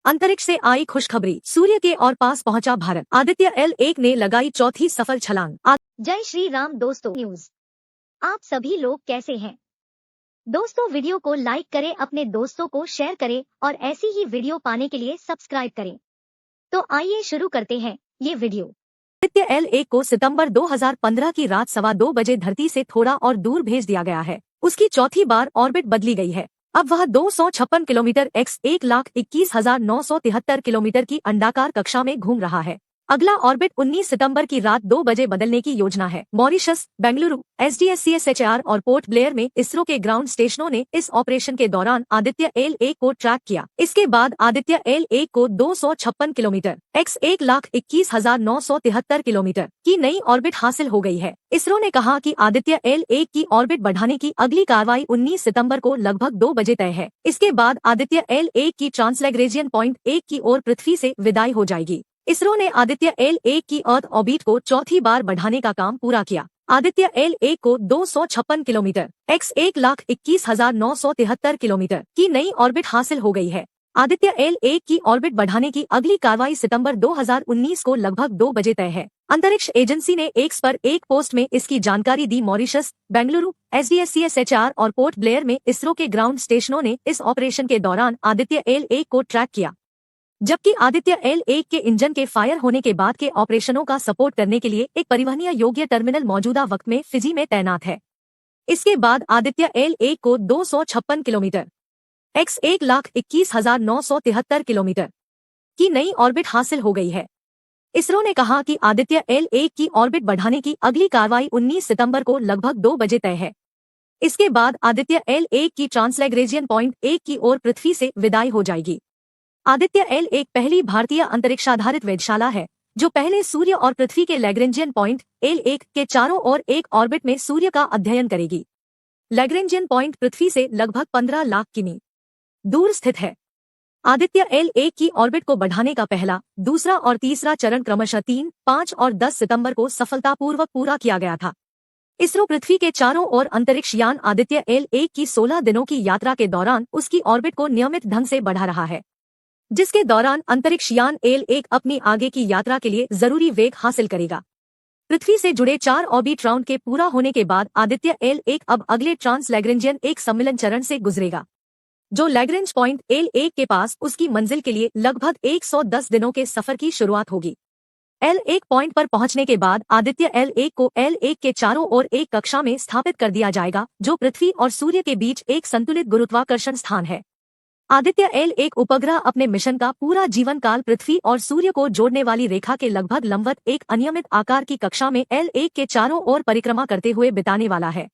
अंतरिक्ष से आई खुशखबरी, सूर्य के और पास पहुंचा भारत। आदित्य L1 ने लगाई चौथी सफल छलांग। जय श्री राम दोस्तों। न्यूज, आप सभी लोग कैसे हैं दोस्तों? वीडियो को लाइक करें, अपने दोस्तों को शेयर करें और ऐसी ही वीडियो पाने के लिए सब्सक्राइब करें। तो आइए शुरू करते हैं ये वीडियो। आदित्य L1 को सितंबर 2015 की रात 2:15 बजे धरती से थोड़ा और दूर भेज दिया गया है। उसकी चौथी बार ऑर्बिट बदली गई है। अब वह 256 किलोमीटर x 1,21,973 किलोमीटर की अंडाकार कक्षा में घूम रहा है। अगला ऑर्बिट 19 सितंबर की रात 2 बजे बदलने की योजना है। मॉरिशस, बेंगलुरु, SDSCSHR और पोर्ट ब्लेयर में इसरो के ग्राउंड स्टेशनों ने इस ऑपरेशन के दौरान आदित्य L1 को ट्रैक किया। इसके बाद आदित्य L1 को 256 किलोमीटर x 1,21,973 किलोमीटर की नई ऑर्बिट हासिल हो गई है। इसरो ने कहा कि आदित्य L1 की ऑर्बिट बढ़ाने की अगली कार्रवाई 19 सितंबर को लगभग 2 बजे तय है। इसके बाद आदित्य L1 की ट्रांसलैग्रेजियन पॉइंट 1 की ओर पृथ्वी से विदाई हो जाएगी। इसरो ने आदित्य L1 की अर्थ ऑर्बिट को चौथी बार बढ़ाने का काम पूरा किया। आदित्य L1 को 256 किलोमीटर x 1,21,973 किलोमीटर की नई ऑर्बिट हासिल हो गई है। आदित्य L1 की ऑर्बिट बढ़ाने की अगली कार्रवाई सितंबर 2019 को लगभग 2 बजे तय है। अंतरिक्ष एजेंसी ने X पर एक पोस्ट में इसकी जानकारी दी। मॉरिशस, बेंगलुरु, SDSCSHR और पोर्ट ब्लेयर में इसरो के ग्राउंड स्टेशनों ने इस ऑपरेशन के दौरान आदित्य L1 को ट्रैक किया, जबकि आदित्य L1 के इंजन के फायर होने के बाद के ऑपरेशनों का सपोर्ट करने के लिए एक परिवहनीय योग्य टर्मिनल मौजूदा वक्त में फिजी में तैनात है। इसके बाद आदित्य L1 को 256 किलोमीटर x 1,21,973 किलोमीटर की नई ऑर्बिट हासिल हो गई है। इसरो ने कहा कि आदित्य L1 की ऑर्बिट बढ़ाने की अगली कार्रवाई 19 सितंबर को लगभग 2 बजे तय है। इसके बाद आदित्य L1 की ट्रांसलैग्रेजियन पॉइंट 1 की ओर पृथ्वी से विदाई हो जाएगी। आदित्य L1 पहली भारतीय अंतरिक्षाधारित वेधशाला है जो पहले सूर्य और पृथ्वी के लैग्रेंजियन पॉइंट L1 के चारों ओर एक ऑर्बिट में सूर्य का अध्ययन करेगी। लैग्रेंजियन पॉइंट पृथ्वी से लगभग 15 लाख किमी दूर स्थित है। आदित्य L1 की ऑर्बिट को बढ़ाने का पहला, दूसरा और तीसरा चरण क्रमशः 3, 5 और 10 सितंबर को सफलतापूर्वक पूरा किया गया था। इसरो पृथ्वी के चारों ओर अंतरिक्ष यान आदित्य L1 की 16 दिनों की यात्रा के दौरान उसकी ऑर्बिट को नियमित ढंग से बढ़ा रहा है, जिसके दौरान अंतरिक्ष यान L1 अपनी आगे की यात्रा के लिए जरूरी वेग हासिल करेगा। पृथ्वी से जुड़े 4 ऑर्बिट राउंड के पूरा होने के बाद आदित्य L1 अब अगले ट्रांस लैग्रेंजियन एक सम्मिलन चरण से गुजरेगा, जो लैग्रेंज पॉइंट L1 के पास उसकी मंजिल के लिए लगभग 110 दिनों के सफर की शुरुआत होगी। L1 पॉइंट पर पहुंचने के बाद आदित्य L1 को L1 के चारों ओर एक कक्षा में स्थापित कर दिया जाएगा, जो पृथ्वी और सूर्य के बीच एक संतुलित गुरुत्वाकर्षण स्थान है। आदित्य L1 उपग्रह अपने मिशन का पूरा जीवन काल पृथ्वी और सूर्य को जोड़ने वाली रेखा के लगभग लंबवत एक अनियमित आकार की कक्षा में L1 के चारों ओर परिक्रमा करते हुए बिताने वाला है।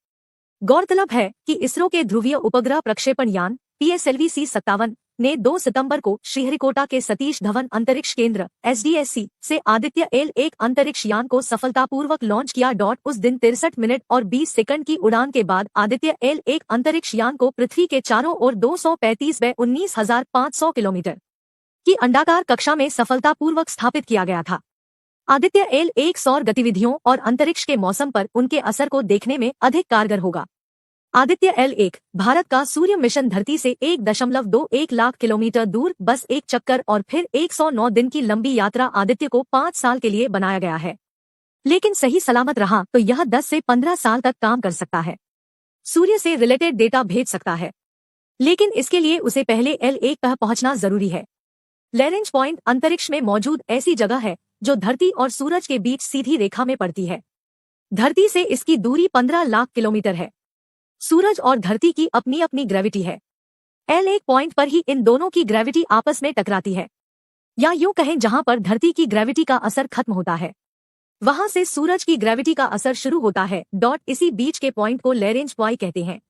गौरतलब है कि इसरो के ध्रुवीय उपग्रह प्रक्षेपण यान PSLV-C57 ने 2 सितंबर को श्रीहरिकोटा के सतीश धवन अंतरिक्ष केंद्र SDSC से आदित्य L1 अंतरिक्ष यान को सफलतापूर्वक लॉन्च किया। उस दिन 63 मिनट और 20 सेकंड की उड़ान के बाद आदित्य L1 अंतरिक्ष यान को पृथ्वी के चारों ओर 235/19,500 किलोमीटर की अंडाकार कक्षा में सफलतापूर्वक स्थापित किया गया था। आदित्य L1 सौर गतिविधियों और अंतरिक्ष के मौसम पर उनके असर को देखने में अधिक कारगर होगा। आदित्य L1 भारत का सूर्य मिशन धरती से 1.21 लाख किलोमीटर दूर बस एक चक्कर और फिर 109 दिन की लंबी यात्रा आदित्य को 5 साल के लिए बनाया गया है, लेकिन सही सलामत रहा तो यह 10 से 15 साल तक काम कर सकता है। सूर्य से रिलेटेड डेटा भेज सकता है, लेकिन इसके लिए उसे पहले L1 पर पहुंचना जरूरी है। लैग्रेंज पॉइंट अंतरिक्ष में मौजूद ऐसी जगह है जो धरती और सूरज के बीच सीधी रेखा में पड़ती है। धरती से इसकी दूरी 15 लाख किलोमीटर है। सूरज और धरती की अपनी अपनी ग्रेविटी है। L1 पॉइंट पर ही इन दोनों की ग्रेविटी आपस में टकराती है, या यूं कहें जहां पर धरती की ग्रेविटी का असर खत्म होता है वहां से सूरज की ग्रेविटी का असर शुरू होता है। इसी बीच के पॉइंट को लैग्रेंज पॉइंट कहते हैं।